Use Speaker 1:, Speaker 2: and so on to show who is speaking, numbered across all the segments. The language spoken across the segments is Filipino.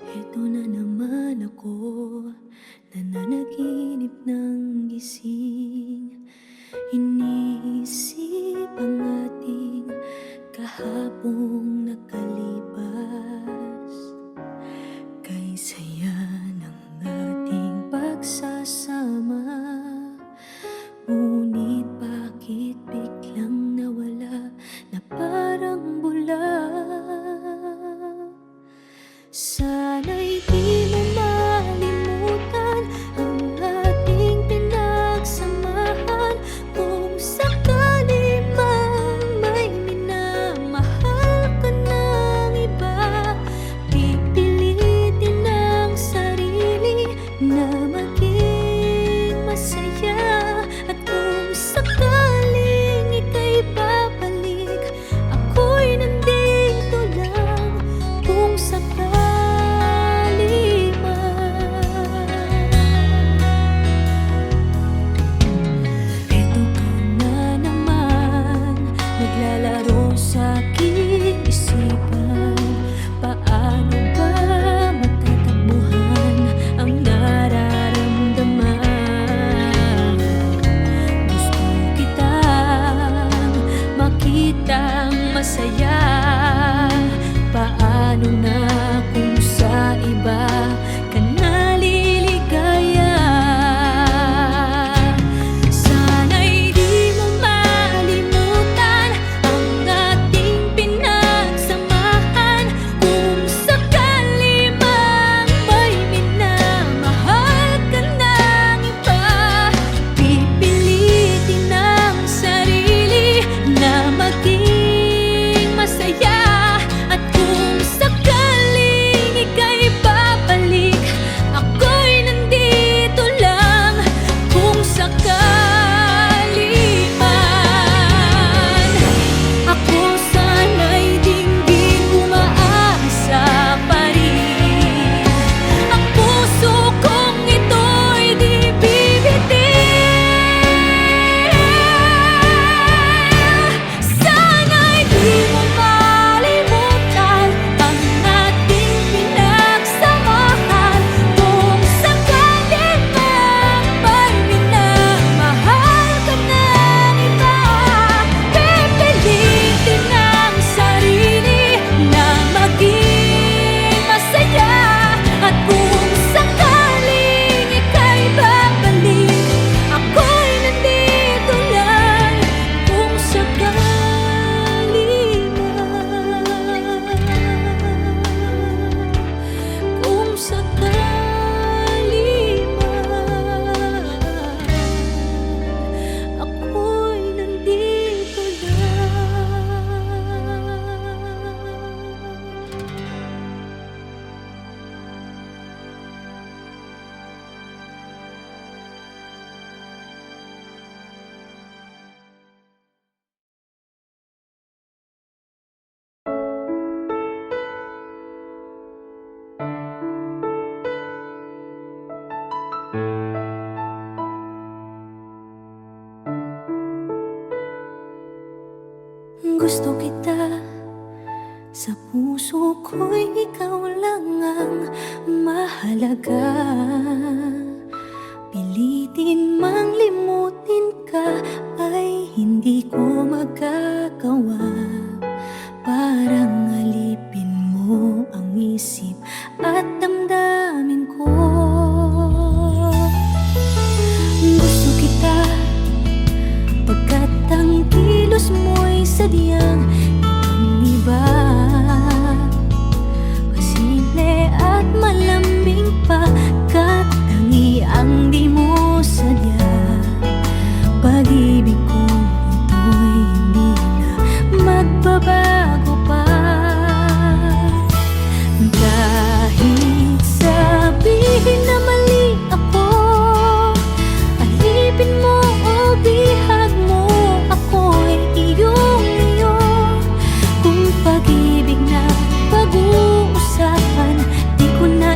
Speaker 1: Ito na naman ako, nananaginip ng gising. Iniisip ang ating kahapong nakalipas. Kay saya ng ating pagsasama, ngunit bakit biglang nawala na parang bula? Sana'y di mo malimutan ang ating pinagsamahan. Kung sakali mang may minamahal ka ng iba, pipilitin ang sarili na maging masaya. At kung sakaling ika'y babalik, ako'y nandito lang. Kung sakali naglalaro sa aking isipan, paano ba matatakbuhan ang nararamdaman? Gusto kitang makitang masaya, paano na kung sa iba ka naliligaya? Gusto kita, sa puso ko'y ikaw lang ang mahalaga. Pilitin mang limutin ka ay hindi ko magagawa. Parang alipin mo ang isip at damdamin ko. Gusto kita pagkat ang kilos mo'y sadyang ibang-iba. Pasimple at malambing pagkat tangi ang di mo sadya. Pag-ibig ko ito'y hindi na magbabago pa. Kahit sabihin na mali ako, alipin mo o bihag mo, ako'y iyong-iyo. Kung pag-ibig na pag-uusapan, di ko na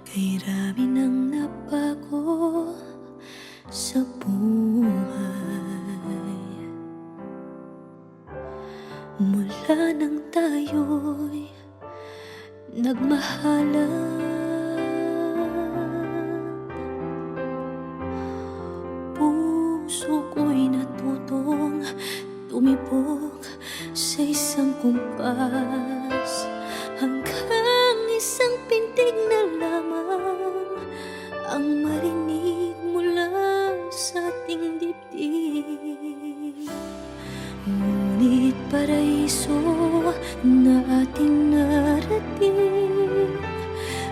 Speaker 1: Kay rami ng nabago sa buhay mula nang tayo'y nagmahalan. Puso ko'y natutong tumibok sa isang kumpas, hanggang isang pintig na lamang ang marinig mula sa ating dibdib. Ngunit paraiso na ating narating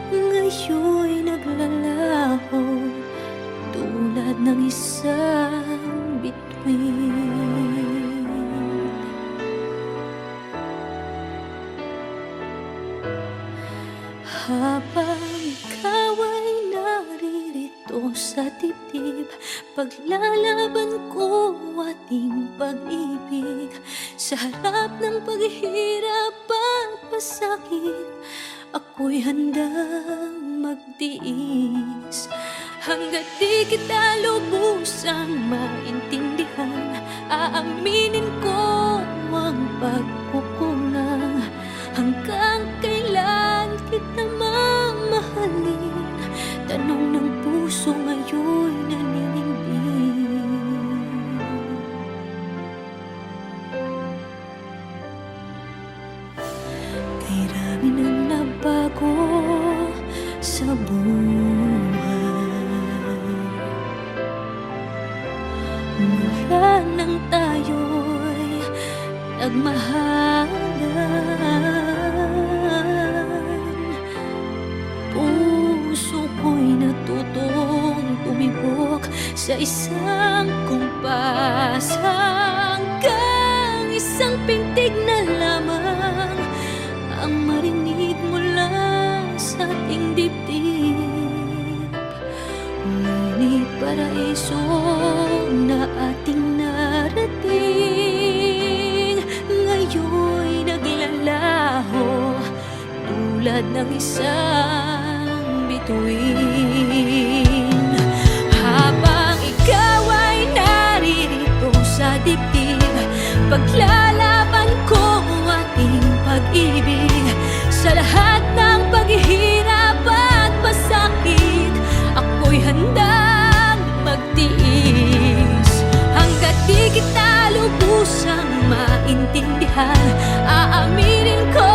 Speaker 1: ngayon'y naglalaho tulad ng isang bituin. Habang ikaw ay naririto sa dibdib, paglalaban ko ating pag-ibig. Sa harap ng paghihirap at pasakit, ako'y handang magtiis. Hanggat di kita lubusang maintindihan, aaminin ko ang pagkukulang. Hanggang kailan kita mamahalin? Tanong ng puso ngayon'y naninindig. Kay rami ng nabago sa buhay mula nang tayo'y nagmahalan. Puso ko'y natutong tumibok sa isang kumpas, hanggang isang pintig na lamang ang marinig mula sa ating dibdib. Ngunit paraiso na ating narating ngayon'y naglalaho tulad ng isang bituin. Habang ikaw ay naririto sa dibdib, paglalaban ko ating pag-ibig. Sa lahat ng paghihirap at pasakit, ako'y handang magtiis. Hanggat di kita lubusang maintindihan, aaminin ko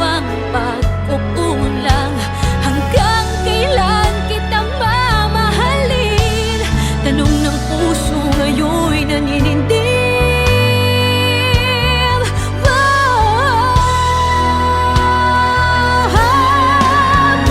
Speaker 1: ang pagkukulang. Hanggang kailan kita mamahalin? Tanong ng puso ngayon'y naninindig. Habang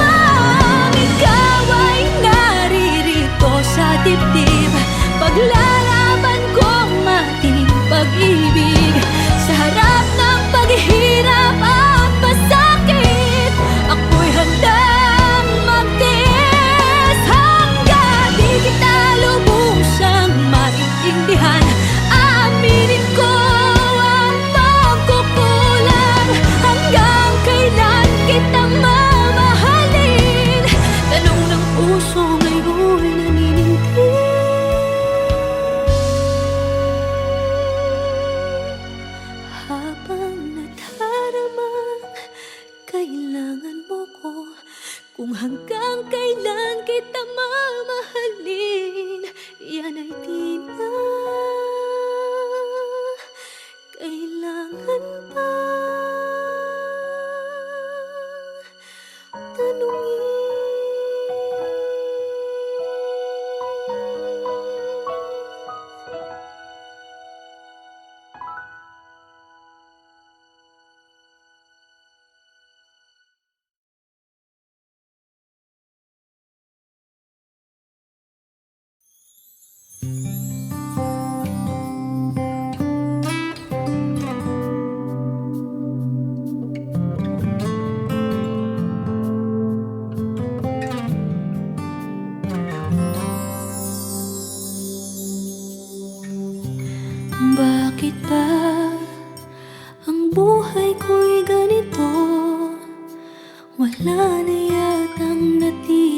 Speaker 1: ikaw ay naririto sa dibdib, paglalaban kong ating pag-ibig. Sa harap ng paghihirap at pasakit, ako'y handang magtiis. Hanggang di kita lubusang maintindihan, aaminin ko ang pagkukulang. Hanggang kailan kita mamahalin? Tanong ng puso ngayon'y naninindig. Habang nadaramang kailangan mo ko, kung hanggang kailan kita mamahalin, yan ay di na kailangan pa tanungin. Bakit ba ang buhay ko'y ganito? Wala na yatang natira.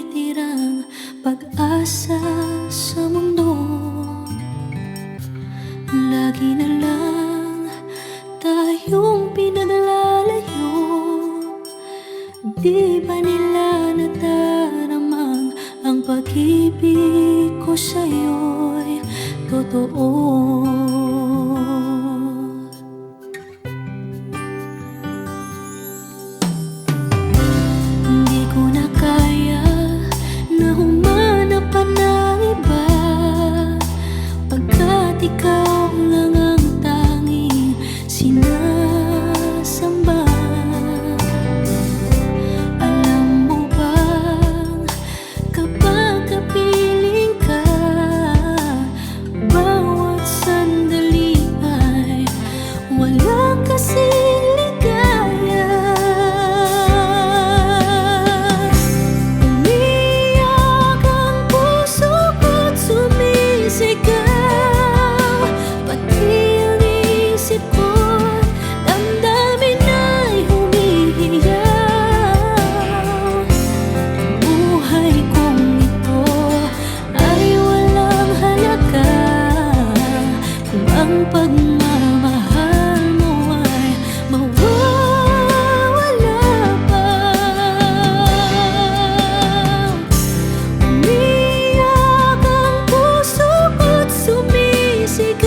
Speaker 1: lagi na lang tayong pinaglalayo. Di ba nila nadaramang ang pag-ibig ko sa'yo'y totoo? Hindi ko na kaya na humanap pa ng iba, pagkat ikaw lang ang tanging sinasamba. Alam mo bang kapag kapiling ka, bawat sandali ay walang kasing ligaya. Umiyak ang puso ko't sumisigaw, pati ang isip ko't damdamin ay humihiyaw. Buhay kong ito ay walang halaga kung ang pagmamahal mo ay mawawala pa. Umiyak ang puso ko't sumisigaw,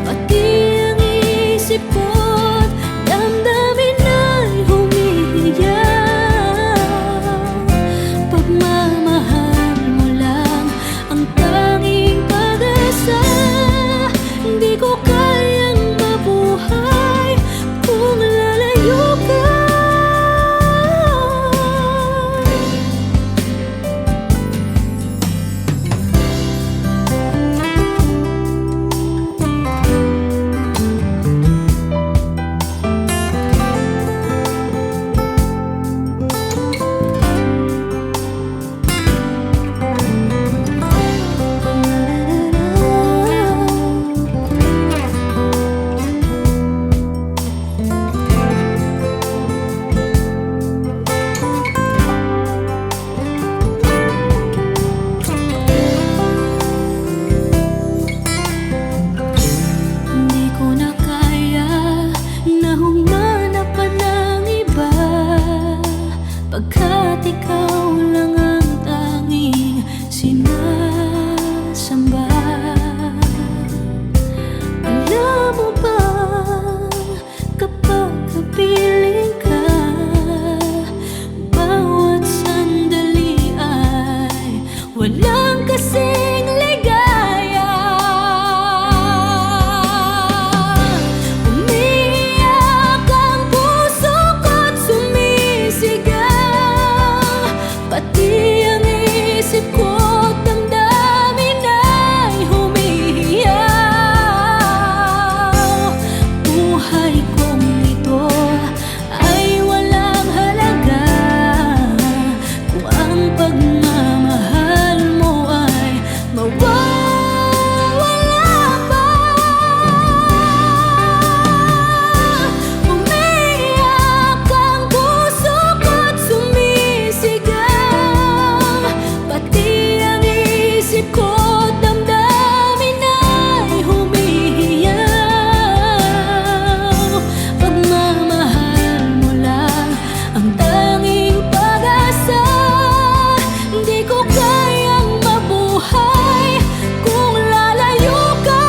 Speaker 1: pati ang isip ko't damdamin ay humihiyaw. Pagmamahal mo lang ang tanging pag-asa, hindi ko kayang mabuhay kung lalayo ka. Hindi ko na kaya na humanap pa ng iba, pagkat ikaw lang ang tanging sinasamba. Alam mo ba kapag kapiling ka, bawat sandali ay walang kasing ligaya. Umiyak ang puso ko't sumisigaw, pati ang isip ko't damdamin ay humihiyaw. Buhay kong ito ay walang halaga kung ang pagmamahal mo ay mawawala pa. Umiyak ang puso ko't sumisigaw, pati ang isip ko't damdamin ay humihiyaw. Pagmamahal mo lang ang tanging pag-asa, hindi ko kayang mabuhay kung lalayo ka.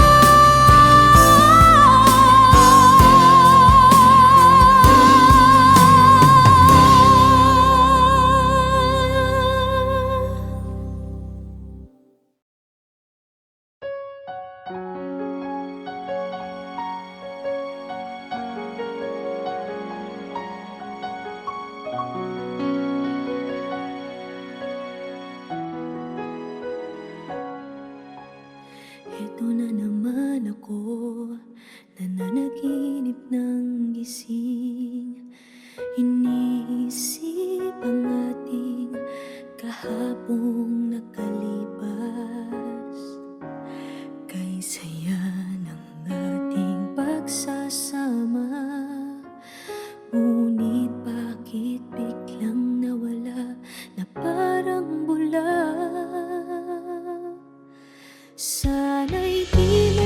Speaker 1: Ito na naman ako, nananaginip ng gising. Iniisip ang ating kahapong nakalipas. Kay saya ng ating pagsasama, ngunit bakit biglang nawala na parang bula? Sana'y di mo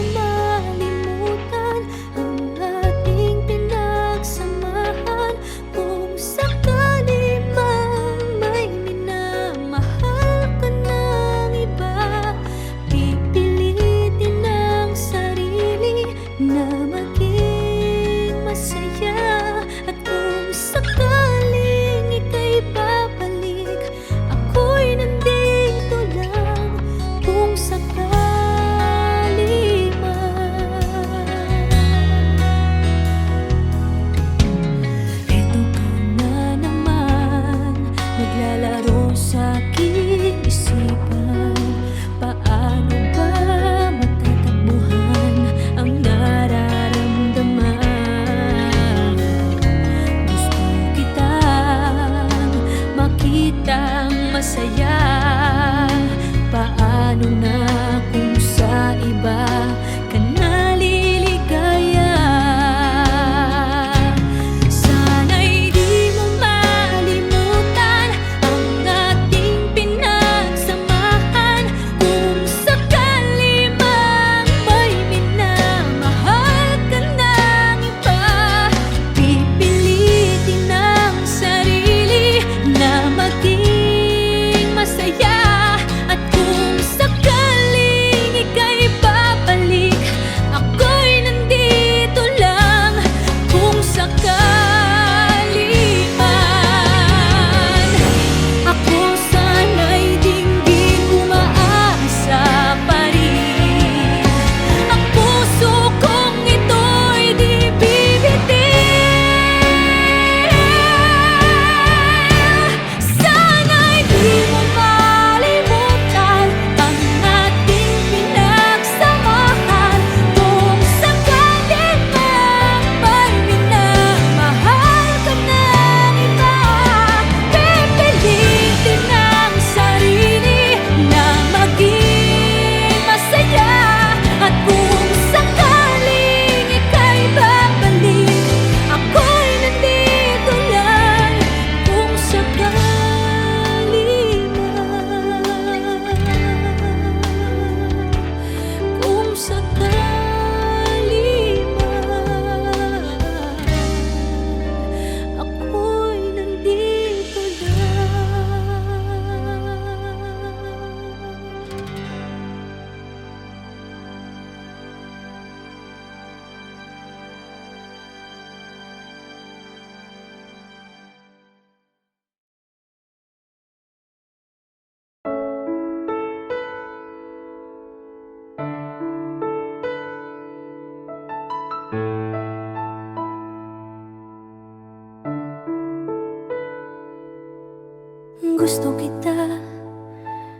Speaker 1: Gusto kita,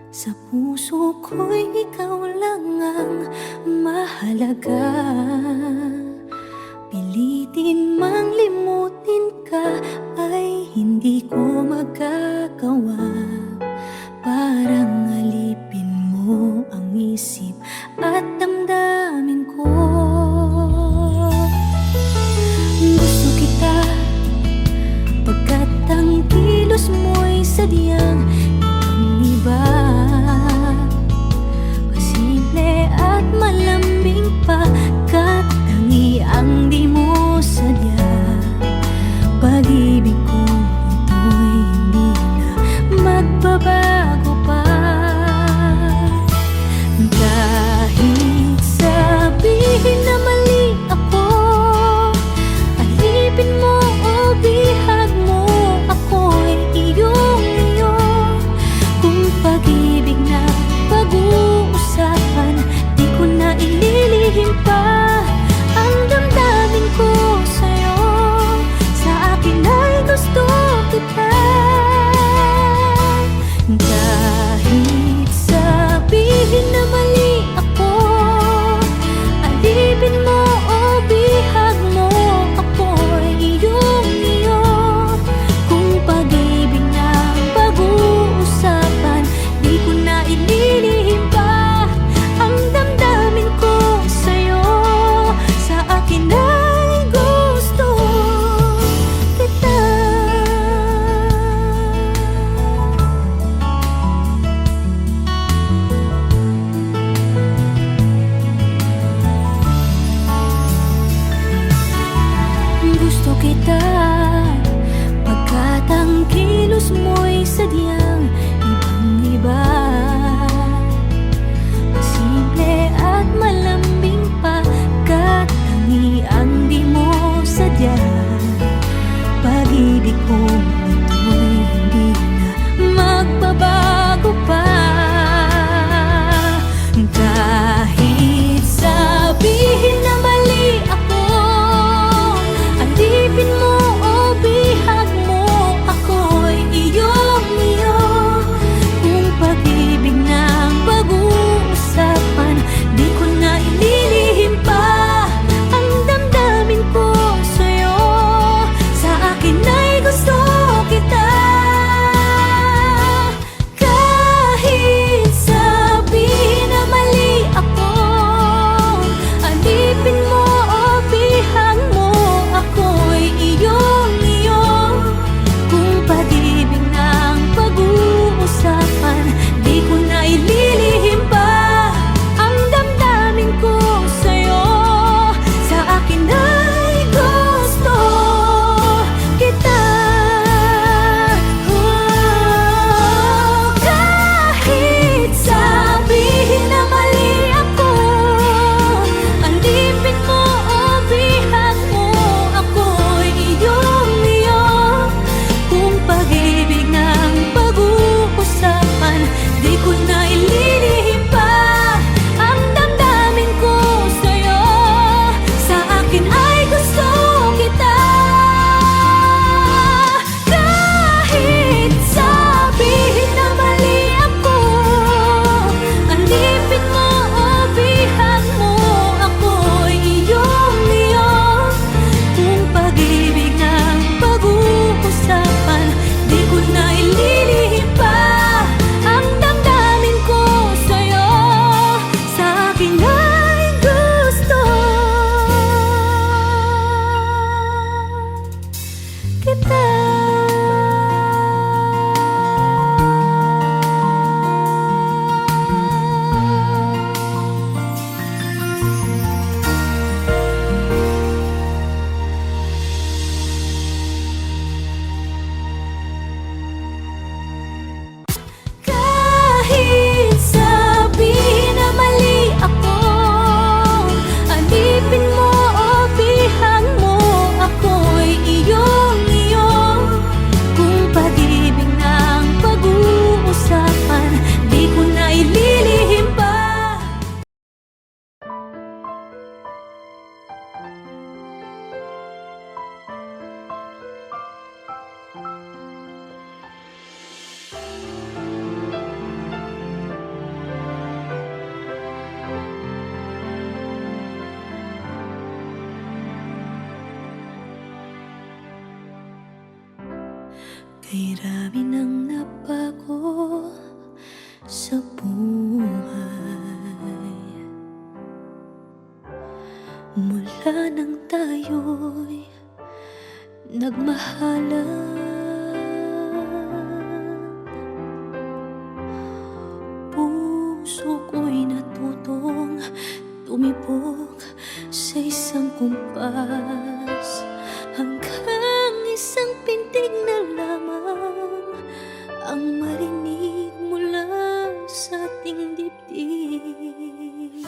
Speaker 1: sa puso ko'y ikaw lang ang mahalaga. Pilitin mang limutin ka ay hindi ko magagawa. Parang alipin mo ang isip at damdamin ko. Gusto kita, pagkat ang kilos mo'y sadyang ibang-iba. Pasimple at malambing pa, kat tangi ang di mo sadya. Pag-ibig kong ito'y hindi na magbabago pa. Kahit sabihin na mali ako, alipin mo o bihag mo, ako'y iyong-iyo. Kung pag-ibig na pag-uusapan, di ko na ililihim pa ang damdamin ko sa'yo. Sa akin ay gusto kita. Kahit sabihin na mali ako, alipin mo o bihag mo, ako'y iyong-iyo. Kung pag-ibig na pag-uusapan, di ko na ililihim pa ang damdamin ko sa'yo. Sa akin ay gusto kita. Gusto kita, pagkat ang kilos mo'y sadyang ibang-iba. Simple at malambing pa, kat tangi ang di mo sadya. Pag-ibig kong ito'y hindi na magbabago pa. Kahit sabihin na mali ako, alipin mo o bihag mo, ako'y iyong-iyo. Kay rami ng nabago sa buhay mula nang tayo'y nagmahalan. Puso ko'y natutong tumibok sa isang kumpas, hanggang isang pintig na lamang ang marinig mula sa ating dibdib.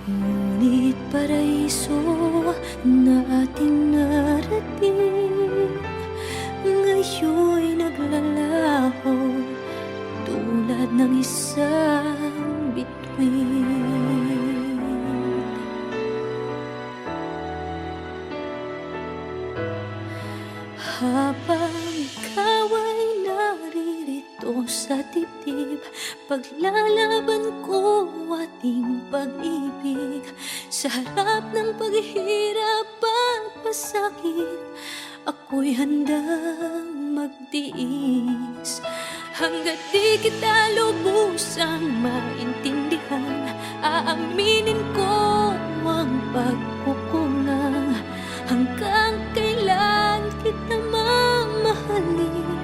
Speaker 1: Ngunit paraiso na ating narating ngayon'y naglalaho tulad ng isang bituin. Habang ikaw ay naririto sa dibdib, paglalaban ko ating pag-ibig. Sa harap ng paghihirap at pasakit, ako'y handang magtiis. Hanggat di kita lubusang maintindihan, aaminin ko ang pagkukulang. Hanggang kailan kita mamahalin?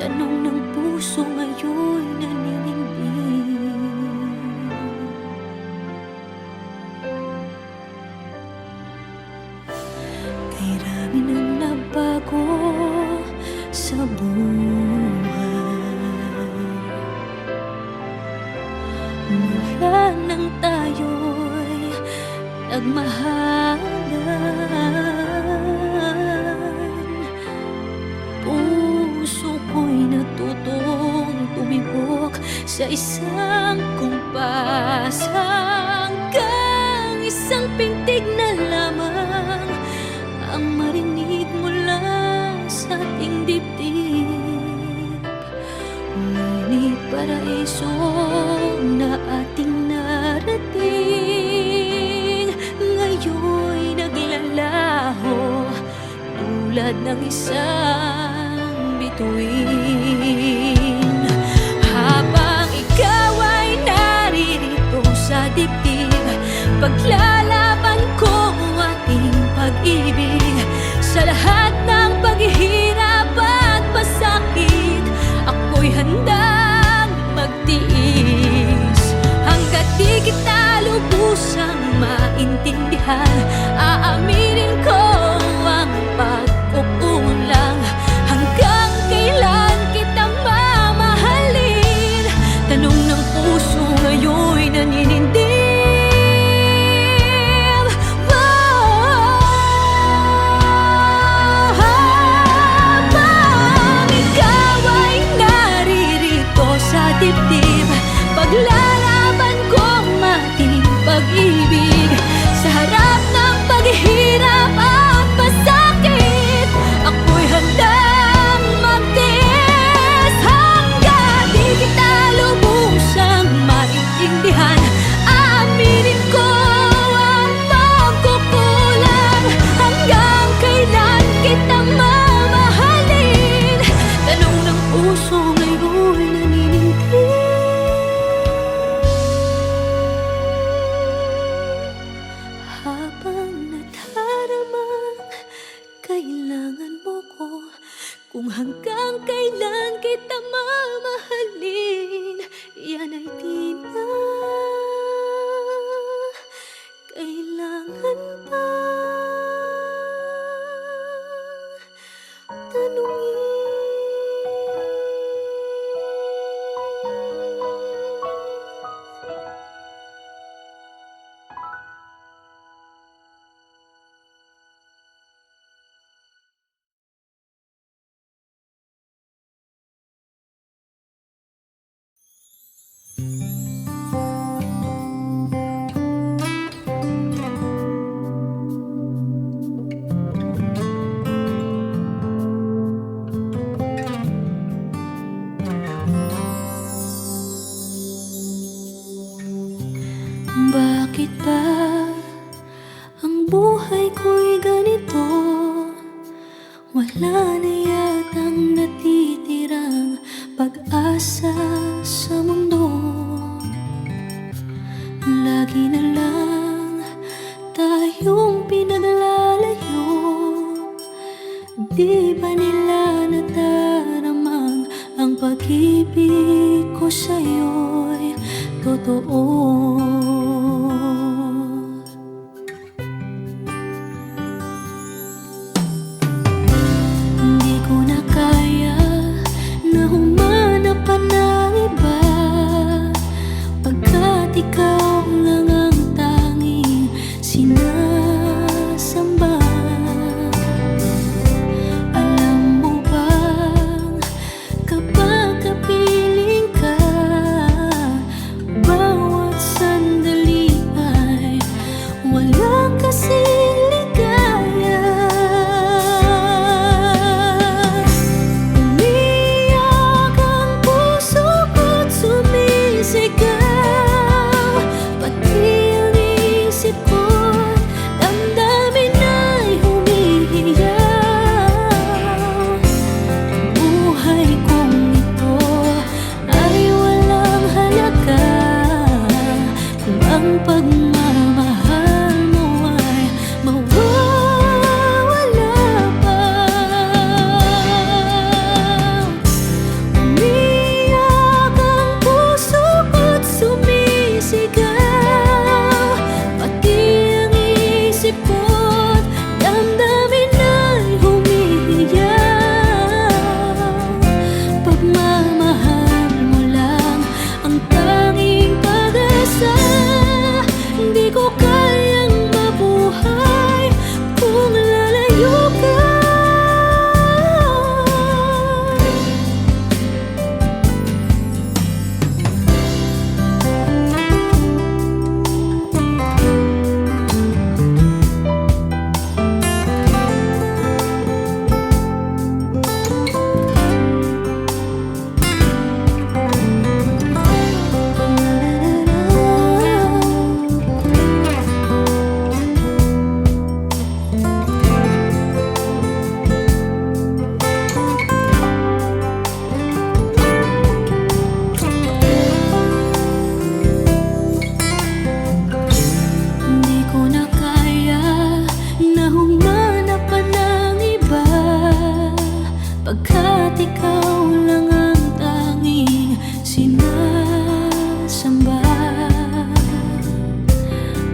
Speaker 1: Tanong ng puso ngayon'y naninindig. Kay rami ng nabago sa buhay mula nang tayo'y nagmahalan. Puso ko'y natutong tumibok sa isang kumpas, hanggang isang pintig na lamang ang marinig mula sa ating dibdib. Ngunit paraiso na ating narating ngayon'y naglalaho tulad ng isang bituin. Habang ikaw ay naririto sa dibdib, paglalaban ko ating pag-ibig. Sa lahat ng paghihirap at pasakit, ako'y handang magtiis. Hanggat di kita lubusang maintindihan, aaminin ko ang pagkukulang. Hanggang kailan kita mamahalin? Tanong ng puso ngayon'y naninindig. Habang ikaw ay naririto sa dibdib, paglalaban ko ang ating pag-ibig. Sa harap ng paghihirap at pasakit, ako'y handang magtiis. Hanggang di kita lubusang maintindihan, aaminin ko ang pagkukulang. Hanggang kailan kita mamahalin? Tanong ng puso ngayon'y naninindig. Habang nadaramang kailangan mo ko, kung hanggang kailan kita mamahalin, yan ay di na kailangan pa tanungin. Bakit ba ang buhay ko'y ganito? Wala na yatang natira. iyong pinaglalayo? Di ba nila nadaramang ang pag-ibig ko sa'yo'y totoo? Hindi ko na kaya na humanap pa ng iba, pagkat ikaw lang ang tanging sinasamba. Alam mo bang kapag kapiling ka, bawat sandali ay walang kasing ligaya. Umiyak ang puso ko't sumisigaw, pati ang isip ko't damdamin ay humihiyaw. Buhay kong ito ay walang halaga kung ang pagmamahal mo ay mawawala pa. Umiyak ang puso ko't sumisigaw, pati ang isip ko't damdamin ay humihiyaw. Pagmamahal mo lang ang tanging pag-asa, hindi ko kayang mabuhay kung lalayo ka. Hindi ko na kaya na humanap pa ng iba, pagkat ikaw lang ang tanging sinasamba.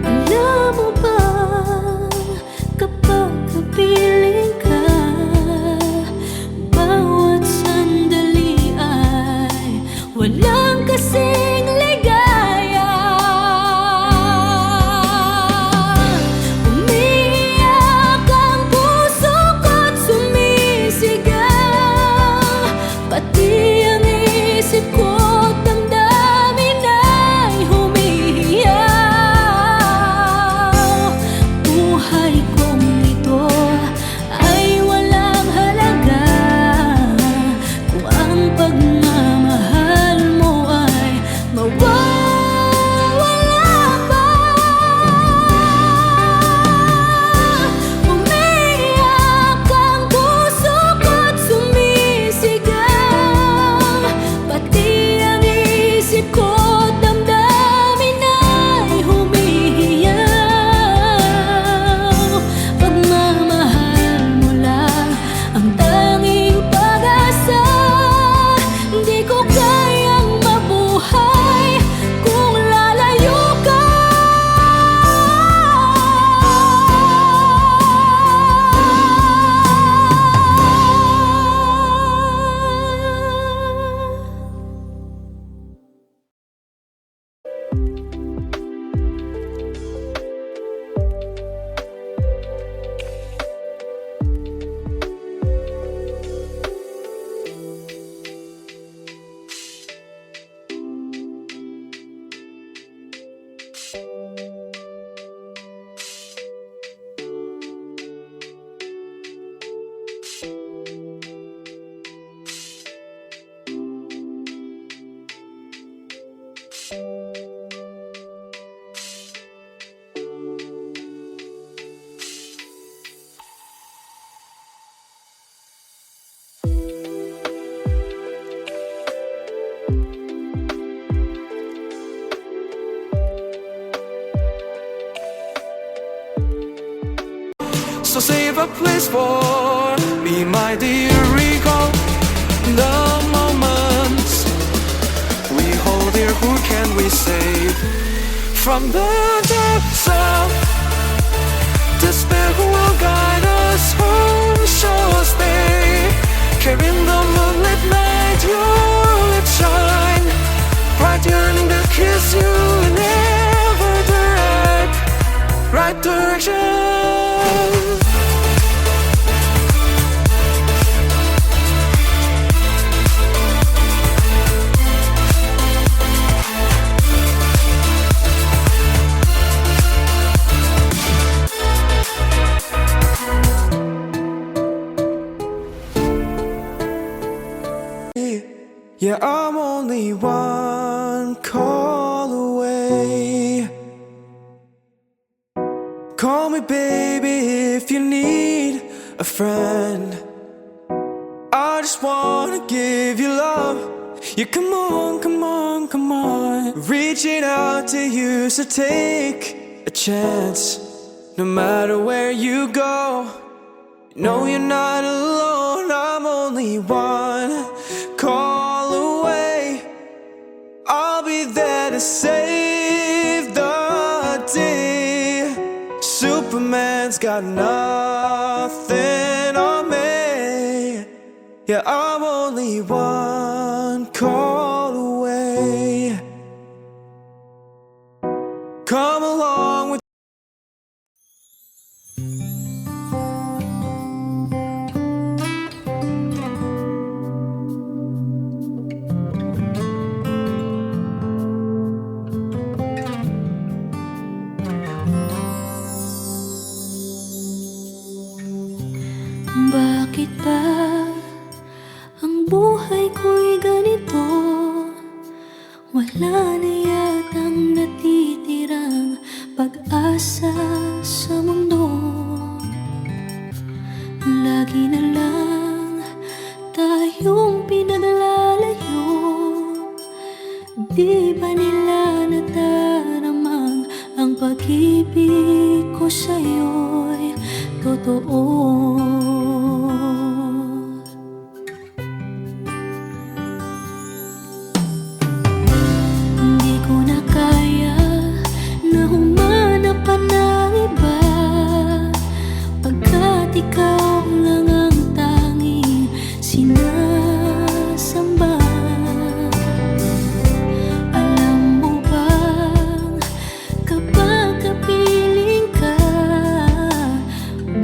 Speaker 1: Alam mo ba kapag kapiling ka, bawat sandali ay walang kasing ligaya. Umiyak ang puso ko't sumisigaw, pati ang isip ko't damdamin ay humihiyaw. Buhay kong ito ay walang halaga kung ang pagmamahal mo ay mawawala pa. Umiyak ang puso ko't sumisigaw, pati ang isip ko't damdamin ay humihiyaw.
Speaker 2: So save a place for me, my dear. Recall the moments we hold dear. Who can we save from the depths of despair? Who will guide us home? Show us day. Carrying the moonlit night, your lips shine bright, yearning to kiss you in every right direction. Yeah, I'm only one call away. Call me baby if you need a friend. I just wanna give you love. Yeah, come on, come on, come on. Reaching out to you, so take a chance. No matter where you go, no, you're not alone. I'm only one call away. I'll be there to save the day. Superman's got nothing on me. Yeah, I'm only one call away. Come along with
Speaker 1: Bakit ba ang buhay ko'y ganito? Wala na yatang natitirang pag-asa sa mundo. Lagi na lang tayong pinaglalayo. Di ba nila nataramang ang pag-ibig ko sa'yo'y totoo? Hindi ko na kaya na humanap pa ng iba, pagkat ikaw lang ang tanging sinasamba. Alam mo bang kapag kapiling ka,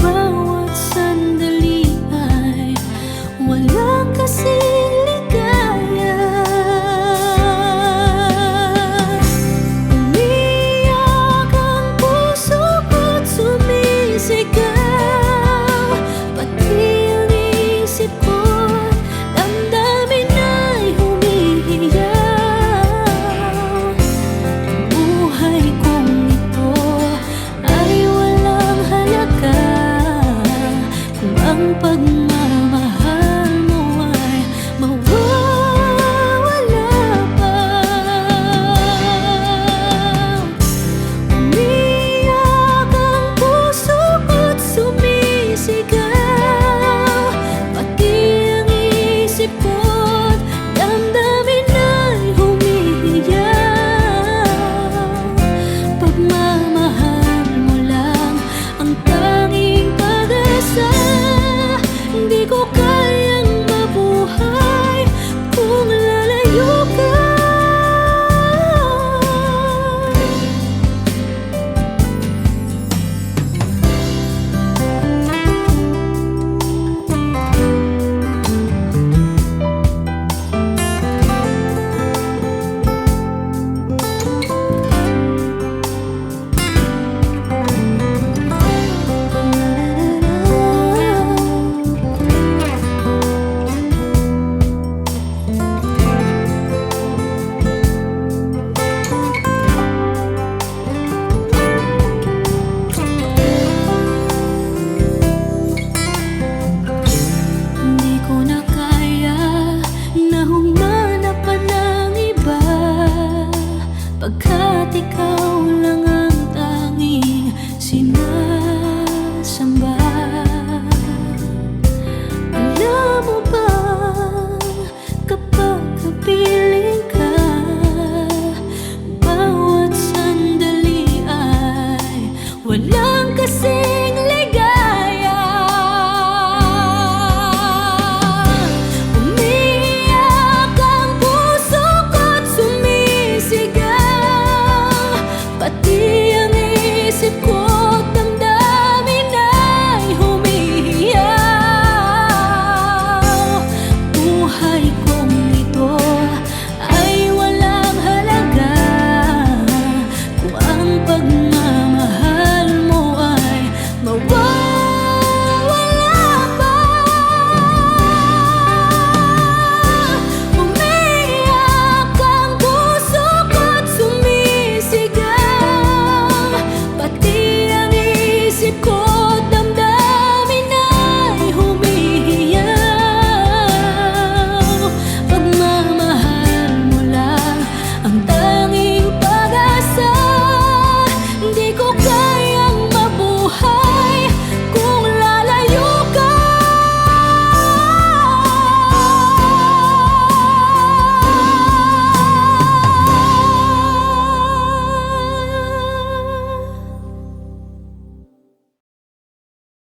Speaker 1: bawat sandali ay walang kasing ligaya. Umiyak ang puso ko't sumisigaw, pati ang isip ko't damdamin ay humihiyaw. Buhay kong ito ay walang halaga kung ang